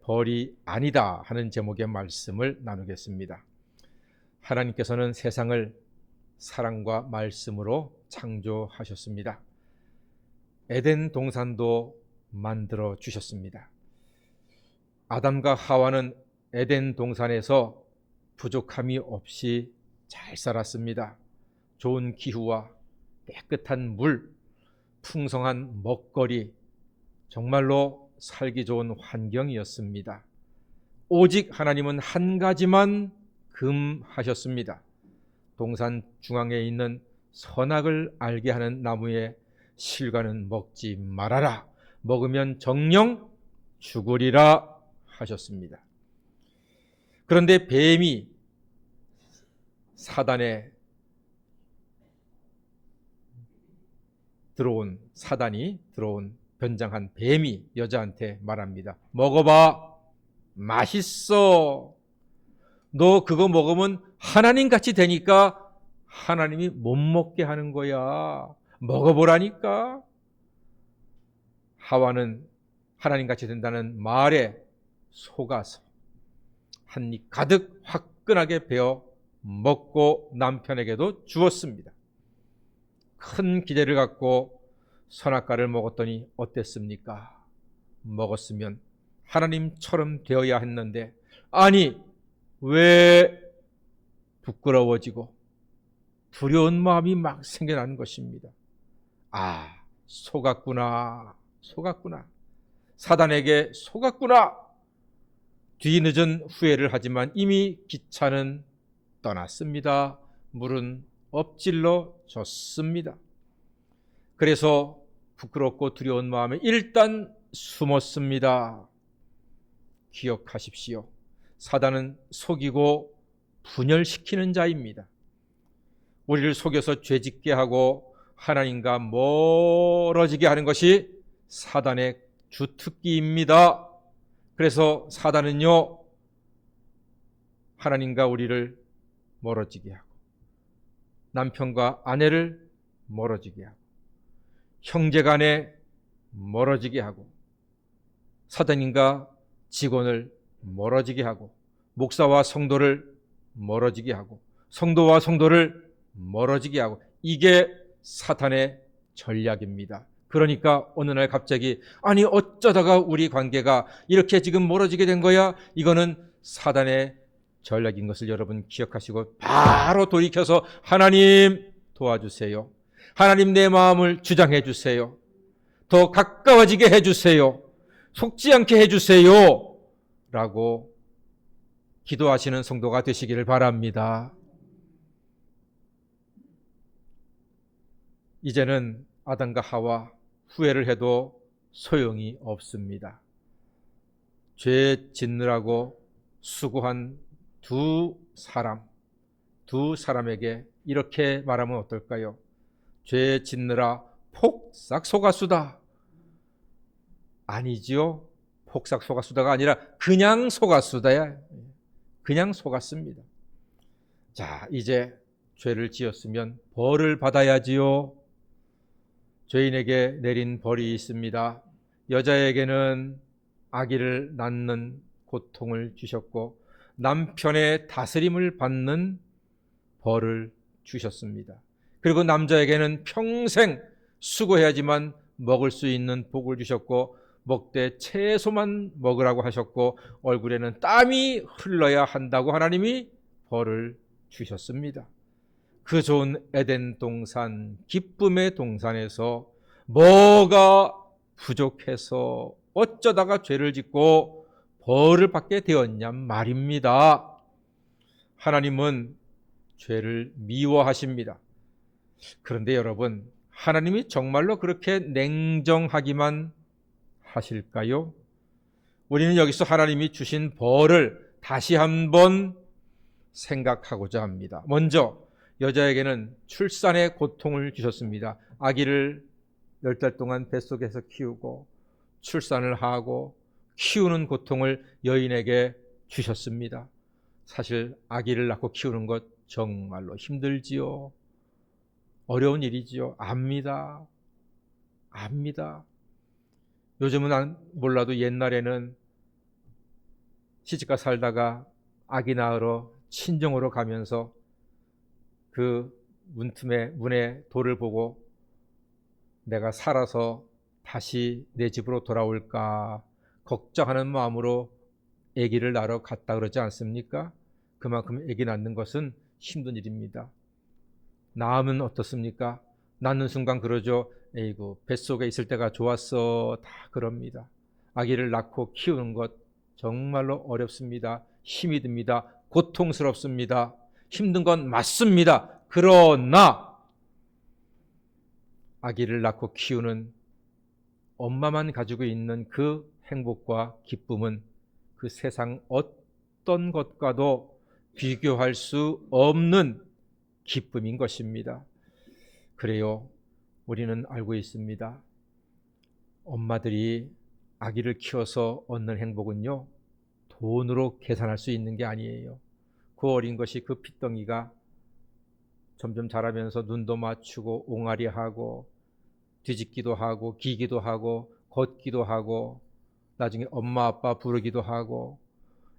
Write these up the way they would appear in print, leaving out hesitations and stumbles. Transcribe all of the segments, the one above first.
벌이 아니다 하는 제목의 말씀을 나누겠습니다. 하나님께서는 세상을 사랑과 말씀으로 창조하셨습니다. 에덴 동산도 만들어 주셨습니다. 아담과 하와는 에덴 동산에서 부족함이 없이 잘 살았습니다. 좋은 기후와 깨끗한 물, 풍성한 먹거리, 정말로 살기 좋은 환경이었습니다. 오직 하나님은 한 가지만 금하셨습니다. 동산 중앙에 있는 선악을 알게 하는 나무의 실과는 먹지 말아라. 먹으면 정령 죽으리라 하셨습니다. 그런데 뱀이 사단이 들어온 변장한 뱀이 여자한테 말합니다. 먹어봐. 맛있어. 너 그거 먹으면 하나님같이 되니까 하나님이 못 먹게 하는 거야. 먹어보라니까. 하와는 하나님같이 된다는 말에 속아서 한 입 가득 화끈하게 베어 먹고 남편에게도 주었습니다. 큰 기대를 갖고 선악과를 먹었더니 어땠습니까? 먹었으면 하나님처럼 되어야 했는데, 아니 왜 부끄러워지고 두려운 마음이 막 생겨나는 것입니다. 속았구나. 사단에게 속았구나. 뒤늦은 후회를 하지만 이미 기차는 떠났습니다. 물은 엎질러 졌습니다. 그래서 부끄럽고 두려운 마음에 일단 숨었습니다. 기억하십시오. 사단은 속이고 분열시키는 자입니다. 우리를 속여서 죄짓게 하고 하나님과 멀어지게 하는 것이 사단의 주특기입니다. 그래서 사단은요, 하나님과 우리를 멀어지게 하고 남편과 아내를 멀어지게 하고 형제간에 멀어지게 하고 사장님과 직원을 멀어지게 하고 목사와 성도를 멀어지게 하고 성도와 성도를 멀어지게 하고, 이게 사탄의 전략입니다. 그러니까 어느 날 갑자기 아니 어쩌다가 우리 관계가 이렇게 지금 멀어지게 된 거야? 이거는 사단의 전략인 것을 여러분 기억하시고 바로 돌이켜서 하나님 도와주세요. 하나님 내 마음을 주장해 주세요. 더 가까워지게 해주세요. 속지 않게 해주세요. 라고 기도하시는 성도가 되시기를 바랍니다. 이제는 아담과 하와 후회를 해도 소용이 없습니다. 죄 짓느라고 수고한 두 사람에게 이렇게 말하면 어떨까요? 죄 짓느라 폭삭 속았수다. 아니지요. 폭삭 속았수다가 아니라 그냥 속았수다야. 그냥 속았습니다. 자, 이제 죄를 지었으면 벌을 받아야지요. 죄인에게 내린 벌이 있습니다. 여자에게는 아기를 낳는 고통을 주셨고 남편의 다스림을 받는 벌을 주셨습니다. 그리고 남자에게는 평생 수고해야지만 먹을 수 있는 복을 주셨고 먹되 채소만 먹으라고 하셨고 얼굴에는 땀이 흘러야 한다고 하나님이 벌을 주셨습니다. 그 좋은 에덴 동산, 기쁨의 동산에서 뭐가 부족해서 어쩌다가 죄를 짓고 벌을 받게 되었냐 말입니다. 하나님은 죄를 미워하십니다. 그런데 여러분, 하나님이 정말로 그렇게 냉정하기만 하실까요? 우리는 여기서 하나님이 주신 벌을 다시 한번 생각하고자 합니다. 먼저 여자에게는 출산의 고통을 주셨습니다. 아기를 10달 동안 뱃속에서 키우고 출산을 하고 키우는 고통을 여인에게 주셨습니다. 사실 아기를 낳고 키우는 것 정말로 힘들지요. 어려운 일이지요. 압니다. 요즘은 몰라도 옛날에는 시집가 살다가 아기 낳으러 친정으로 가면서 그 문에 돌을 보고 내가 살아서 다시 내 집으로 돌아올까 걱정하는 마음으로 아기를 낳으러 갔다 그러지 않습니까? 그만큼 아기 낳는 것은 힘든 일입니다. 낳으면 어떻습니까? 낳는 순간 그러죠. 에이구, 뱃속에 있을 때가 좋았어. 다 그럽니다. 아기를 낳고 키우는 것 정말로 어렵습니다. 힘이 듭니다. 고통스럽습니다. 힘든 건 맞습니다. 그러나 아기를 낳고 키우는 엄마만 가지고 있는 그 행복과 기쁨은 그 세상 어떤 것과도 비교할 수 없는 기쁨인 것입니다. 그래요. 우리는 알고 있습니다. 엄마들이 아기를 키워서 얻는 행복은요, 돈으로 계산할 수 있는 게 아니에요. 그 어린 것이 그 핏덩이가 점점 자라면서 눈도 맞추고 옹알이하고 뒤집기도 하고 기기도 하고 걷기도 하고 나중에 엄마 아빠 부르기도 하고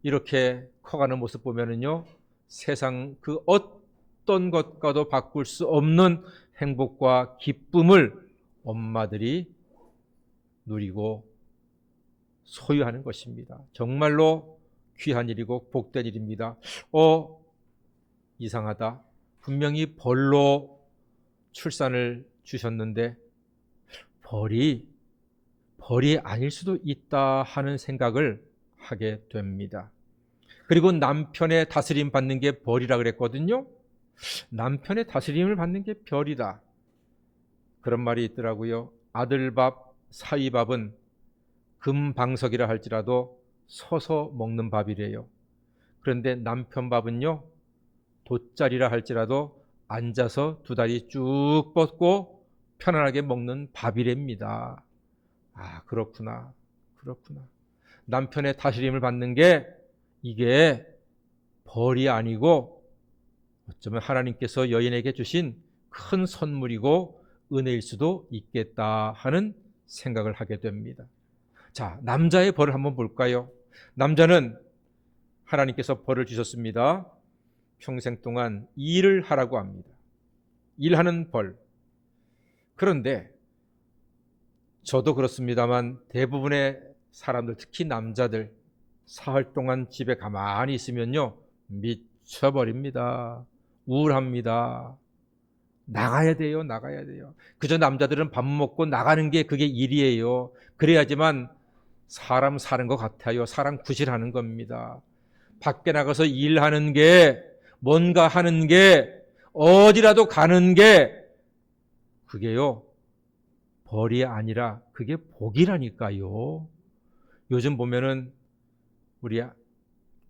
이렇게 커가는 모습 보면은요, 세상 그 어떤 것과도 바꿀 수 없는 행복과 기쁨을 엄마들이 누리고 소유하는 것입니다. 정말로 귀한 일이고 복된 일입니다. 이상하다. 분명히 벌로 출산을 주셨는데 벌이 아닐 수도 있다 하는 생각을 하게 됩니다. 그리고 남편의 다스림 받는 게 벌이라 그랬거든요. 남편의 다스림을 받는 게 별이다. 그런 말이 있더라고요. 아들밥, 사위밥은 금방석이라 할지라도 서서 먹는 밥이래요. 그런데 남편 밥은요, 돗자리라 할지라도 앉아서 두 다리 쭉 뻗고 편안하게 먹는 밥이랍니다. 아, 그렇구나. 남편의 다스림을 받는 게 이게 벌이 아니고 어쩌면 하나님께서 여인에게 주신 큰 선물이고 은혜일 수도 있겠다 하는 생각을 하게 됩니다. 자, 남자의 벌을 한번 볼까요? 남자는 하나님께서 벌을 주셨습니다. 평생 동안 일을 하라고 합니다. 일하는 벌. 그런데 저도 그렇습니다만 대부분의 사람들, 특히 남자들, 사흘 동안 집에 가만히 있으면요, 미쳐버립니다. 우울합니다. 나가야 돼요. 그저 남자들은 밥 먹고 나가는 게 그게 일이에요. 그래야지만 사람 사는 것 같아요. 사람 구실하는 겁니다. 밖에 나가서 일하는 게, 뭔가 하는 게, 어디라도 가는 게, 그게요, 벌이 아니라 그게 복이라니까요. 요즘 보면은 우리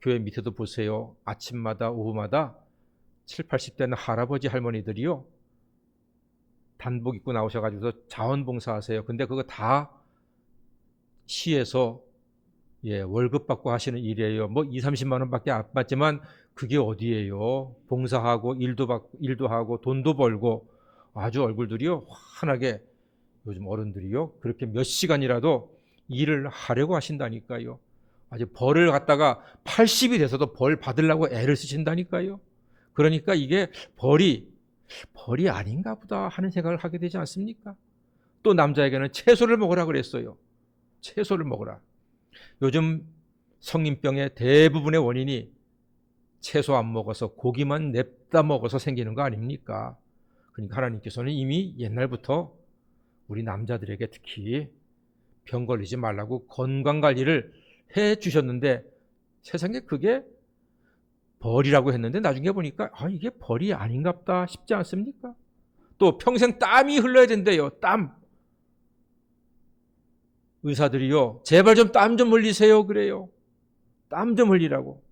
교회 밑에도 보세요. 아침마다 오후마다 7, 80대는 할아버지 할머니들이요, 단복 입고 나오셔가지고 자원봉사하세요. 근데 그거 다 시에서 월급 받고 하시는 일이에요. 뭐 2, 30만 원밖에 안 받지만 그게 어디예요? 봉사하고 일도 하고 돈도 벌고 아주 얼굴들이요, 환하게, 요즘 어른들이요, 그렇게 몇 시간이라도 일을 하려고 하신다니까요. 아주 벌을 갖다가 80이 돼서도 벌 받으려고 애를 쓰신다니까요. 그러니까 이게 벌이 아닌가 보다 하는 생각을 하게 되지 않습니까? 또 남자에게는 채소를 먹으라 그랬어요. 채소를 먹으라. 요즘 성인병의 대부분의 원인이 채소 안 먹어서 고기만 냅다 먹어서 생기는 거 아닙니까? 그러니까 하나님께서는 이미 옛날부터 우리 남자들에게 특히 병 걸리지 말라고 건강관리를 해 주셨는데 세상에 그게 벌이라고 했는데 나중에 보니까 이게 벌이 아닌갑다 싶지 않습니까? 또 평생 땀이 흘러야 된대요. 땀. 의사들이요, 제발 좀 땀 좀 흘리세요 그래요. 땀 좀 흘리라고.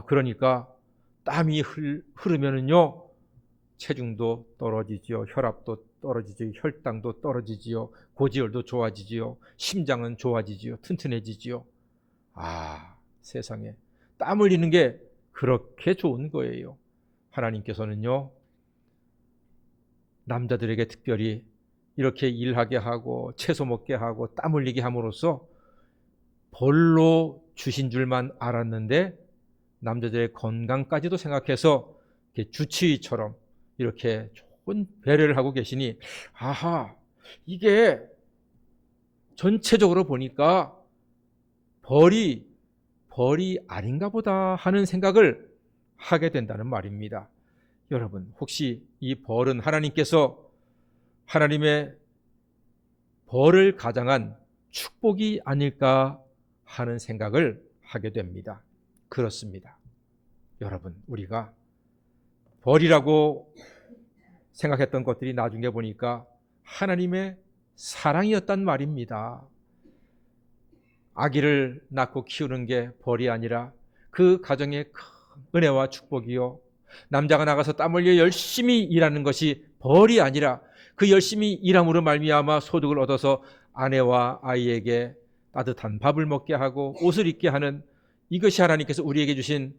그러니까 땀이 흐르면은요, 체중도 떨어지지요, 혈압도 떨어지지요, 혈당도 떨어지지요, 고지혈도 좋아지지요, 심장은 좋아지지요, 튼튼해지지요. 세상에 땀 흘리는 게 그렇게 좋은 거예요. 하나님께서는요, 남자들에게 특별히 이렇게 일하게 하고 채소 먹게 하고 땀 흘리게 함으로써 벌로 주신 줄만 알았는데 남자들의 건강까지도 생각해서 이렇게 주치의처럼 이렇게 좋은 배려를 하고 계시니, 아하, 이게 전체적으로 보니까 벌이 아닌가 보다 하는 생각을 하게 된다는 말입니다. 여러분, 혹시 이 벌은 하나님께서 하나님의 벌을 가장한 축복이 아닐까 하는 생각을 하게 됩니다. 그렇습니다. 여러분, 우리가 벌이라고 생각했던 것들이 나중에 보니까 하나님의 사랑이었단 말입니다. 아기를 낳고 키우는 게 벌이 아니라 그 가정의 큰 은혜와 축복이요, 남자가 나가서 땀 흘려 열심히 일하는 것이 벌이 아니라 그 열심히 일함으로 말미암아 소득을 얻어서 아내와 아이에게 따뜻한 밥을 먹게 하고 옷을 입게 하는, 이것이 하나님께서 우리에게 주신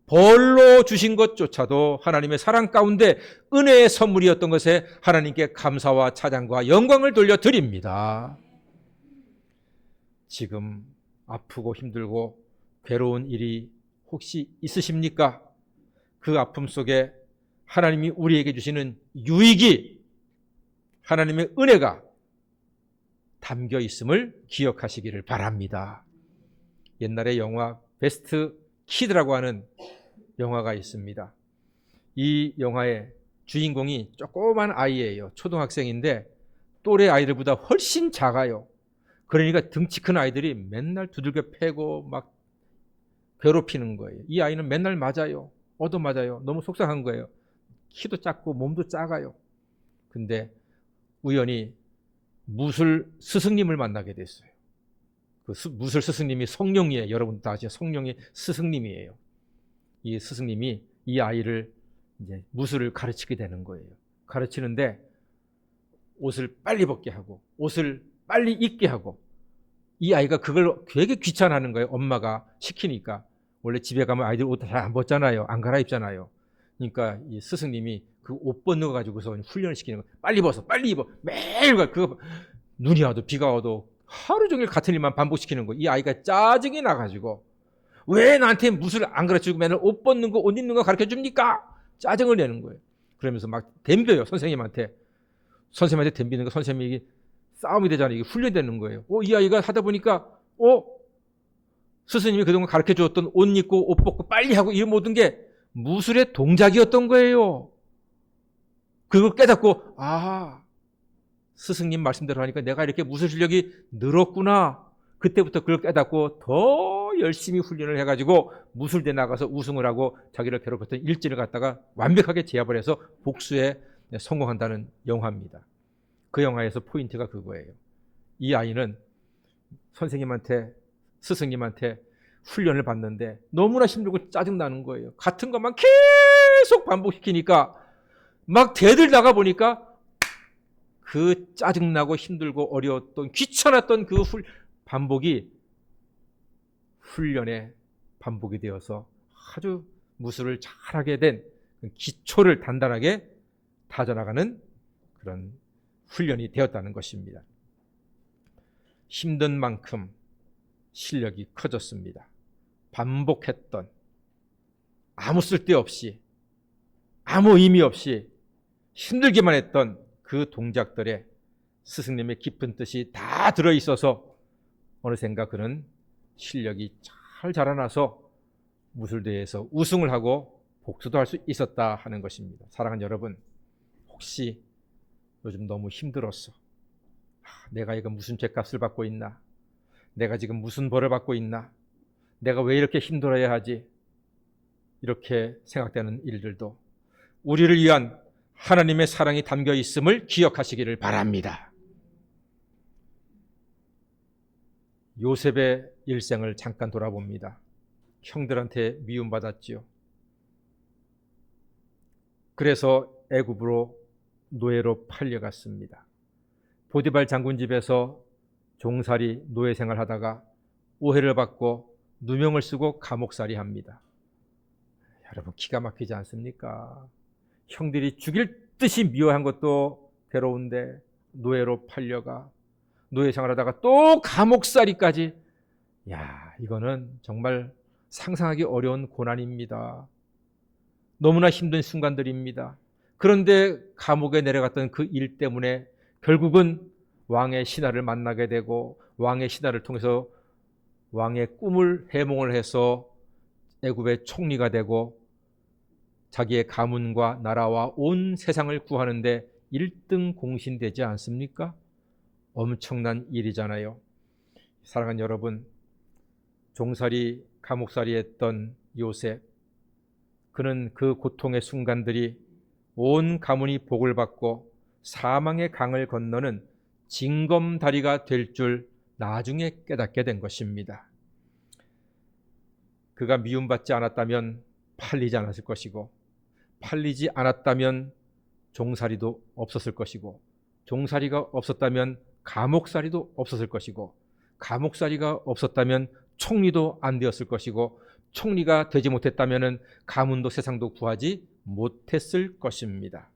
벌로 주신 것조차도 하나님의 사랑 가운데 은혜의 선물이었던 것에 하나님께 감사와 찬양과 영광을 돌려드립니다. 지금 아프고 힘들고 괴로운 일이 혹시 있으십니까? 그 아픔 속에 하나님이 우리에게 주시는 유익이, 하나님의 은혜가 담겨 있음을 기억하시기를 바랍니다. 옛날에 영화 베스트 키드라고 하는 영화가 있습니다. 이 영화의 주인공이 조그만 아이예요. 초등학생인데 또래 아이들보다 훨씬 작아요. 그러니까 등치 큰 아이들이 맨날 두들겨 패고 막 괴롭히는 거예요. 이 아이는 맨날 맞아요. 얻어맞아요. 너무 속상한 거예요. 키도 작고 몸도 작아요. 근데 우연히 무술 스승님을 만나게 됐어요. 그 무술 스승님이 성령이에요. 여러분 다 아시죠? 성령의 스승님이에요. 이 스승님이 이 아이를 이제 무술을 가르치게 되는 거예요. 가르치는데 옷을 빨리 벗게 하고 옷을 빨리 입게 하고, 이 아이가 그걸 되게 귀찮아하는 거예요. 엄마가 시키니까. 원래 집에 가면 아이들 옷 잘 안 벗잖아요. 안 갈아입잖아요. 그러니까 이 스승님이 그 옷 벗는 거 가지고서 훈련을 시키는 거예요. 빨리 벗어, 빨리 입어. 매일 그거 눈이 와도 비가 와도 하루 종일 같은 일만 반복시키는 거예요. 이 아이가 짜증이 나가지고, 왜 나한테 무술 안 가르쳐주고 맨날 옷 벗는 거, 옷 입는 거 가르쳐줍니까? 짜증을 내는 거예요. 그러면서 막 덤벼요. 선생님한테 덤비는 거, 선생님이 싸움이 되잖아요. 이게 훈련되는 거예요. 이 아이가 하다 보니까 스승님이 그동안 가르쳐 주었던 옷 입고 옷 벗고 빨리 하고 이 모든 게 무술의 동작이었던 거예요. 그걸 깨닫고, 스승님 말씀대로 하니까 내가 이렇게 무술 실력이 늘었구나. 그때부터 그걸 깨닫고 더 열심히 훈련을 해가지고 무술대 나가서 우승을 하고 자기를 괴롭혔던 일진을 갖다가 완벽하게 제압을 해서 복수에 성공한다는 영화입니다. 그 영화에서 포인트가 그거예요. 이 아이는 스승님한테 훈련을 받는데 너무나 힘들고 짜증나는 거예요. 같은 것만 계속 반복시키니까 막 대들다가 보니까 그 짜증나고 힘들고 어려웠던, 귀찮았던 그 반복이 훈련의 반복이 되어서 아주 무술을 잘하게 된 기초를 단단하게 다져나가는 그런 훈련이 되었다는 것입니다. 힘든 만큼 실력이 커졌습니다. 반복했던, 아무 쓸데없이, 아무 의미 없이 힘들기만 했던 그 동작들에 스승님의 깊은 뜻이 다 들어있어서 어느샌가 그는 실력이 잘 자라나서 무술대회에서 우승을 하고 복수도 할 수 있었다 하는 것입니다. 사랑하는 여러분, 혹시 요즘 너무 힘들었어. 내가 이거 무슨 죗값을 받고 있나? 내가 지금 무슨 벌을 받고 있나? 내가 왜 이렇게 힘들어야 하지? 이렇게 생각되는 일들도 우리를 위한 하나님의 사랑이 담겨 있음을 기억하시기를 바랍니다. 요셉의 일생을 잠깐 돌아봅니다. 형들한테 미움받았지요. 그래서 애굽으로 노예로 팔려갔습니다. 보디발 장군 집에서 종살이 노예 생활하다가 오해를 받고 누명을 쓰고 감옥살이 합니다. 여러분, 기가 막히지 않습니까? 형들이 죽일 듯이 미워한 것도 괴로운데 노예로 팔려가 노예 생활하다가 또 감옥살이까지, 야, 이거는 정말 상상하기 어려운 고난입니다. 너무나 힘든 순간들입니다. 그런데 감옥에 내려갔던 그 일 때문에 결국은 왕의 신하를 만나게 되고, 왕의 신하를 통해서 왕의 꿈을 해몽을 해서 애굽의 총리가 되고 자기의 가문과 나라와 온 세상을 구하는데 1등 공신되지 않습니까? 엄청난 일이잖아요. 사랑하는 여러분, 종살이 감옥살이 했던 요셉, 그는 그 고통의 순간들이 온 가문이 복을 받고 사망의 강을 건너는 징검다리가 될 줄 나중에 깨닫게 된 것입니다. 그가 미움받지 않았다면 팔리지 않았을 것이고, 팔리지 않았다면 종살이도 없었을 것이고, 종살이가 없었다면 감옥살이도 없었을 것이고, 감옥살이가 없었다면 총리도 안 되었을 것이고, 총리가 되지 못했다면 가문도 세상도 구하지 못했을 것입니다.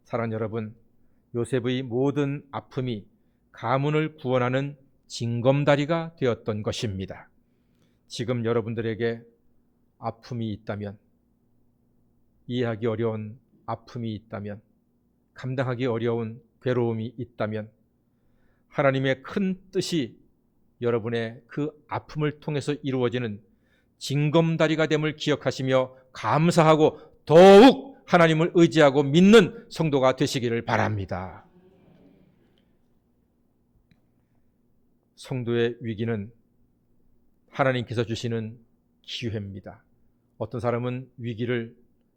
사랑하는 여러분, 요셉의 모든 아픔이 가문을 구원하는 징검다리가 되었던 것입니다. 지금 여러분들에게 아픔이 있다면, 이해하기 어려운 아픔이 있다면, 감당하기 어려운 괴로움이 있다면, 하나님의 큰 뜻이 여러분의 그 아픔을 통해서 이루어지는 징검다리가 됨을 기억하시며 감사하고 더욱 하나님을 의지하고 믿는 성도가 되시기를 바랍니다. 성도의 위기는 하나님께서 주시는 기회입니다. 어떤 사람은 위기를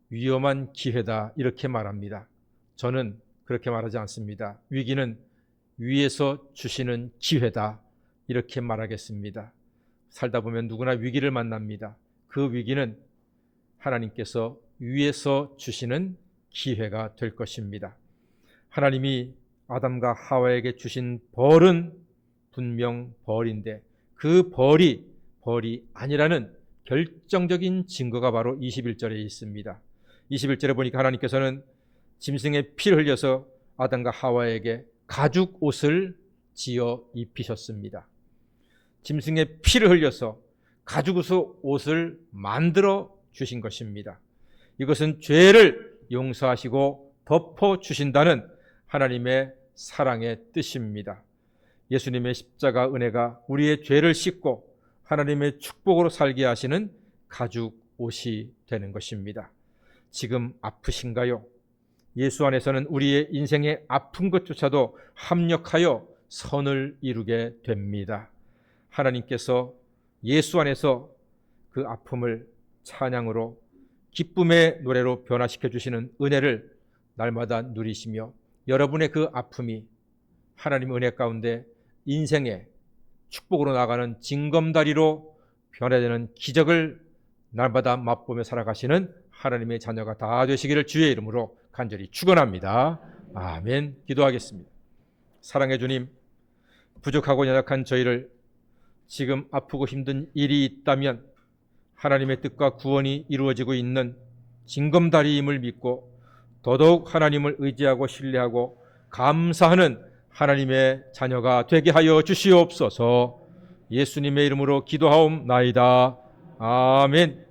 위험한 기회다 이렇게 말합니다. 저는 그렇게 말하지 않습니다. 위기는 위에서 주시는 기회다 이렇게 말하겠습니다. 살다 보면 누구나 위기를 만납니다. 그 위기는 하나님께서 위에서 주시는 기회가 될 것입니다. 하나님이 아담과 하와에게 주신 벌은 분명 벌인데, 그 벌이 아니라는 결정적인 증거가 바로 21절에 있습니다. 21절에 보니까 하나님께서는 짐승의 피를 흘려서 아담과 하와에게 가죽 옷을 지어 입히셨습니다. 짐승의 피를 흘려서 가죽 옷을 만들어 주신 것입니다. 이것은 죄를 용서하시고 덮어 주신다는 하나님의 사랑의 뜻입니다. 예수님의 십자가 은혜가 우리의 죄를 씻고 하나님의 축복으로 살게 하시는 가죽 옷이 되는 것입니다. 지금 아프신가요? 예수 안에서는 우리의 인생의 아픈 것조차도 합력하여 선을 이루게 됩니다. 하나님께서 예수 안에서 그 아픔을 찬양으로 기쁨의 노래로 변화시켜 주시는 은혜를 날마다 누리시며, 여러분의 그 아픔이 하나님의 은혜 가운데 인생의 축복으로 나가는 징검다리로 변화되는 기적을 날마다 맛보며 살아가시는 하나님의 자녀가 다 되시기를 주의 이름으로 간절히 축원합니다. 아멘. 기도하겠습니다. 사랑해 주님, 부족하고 연약한 저희를 지금 아프고 힘든 일이 있다면 하나님의 뜻과 구원이 이루어지고 있는 징검다리임을 믿고 더더욱 하나님을 의지하고 신뢰하고 감사하는 하나님의 자녀가 되게 하여 주시옵소서. 예수님의 이름으로 기도하옵나이다. 아멘.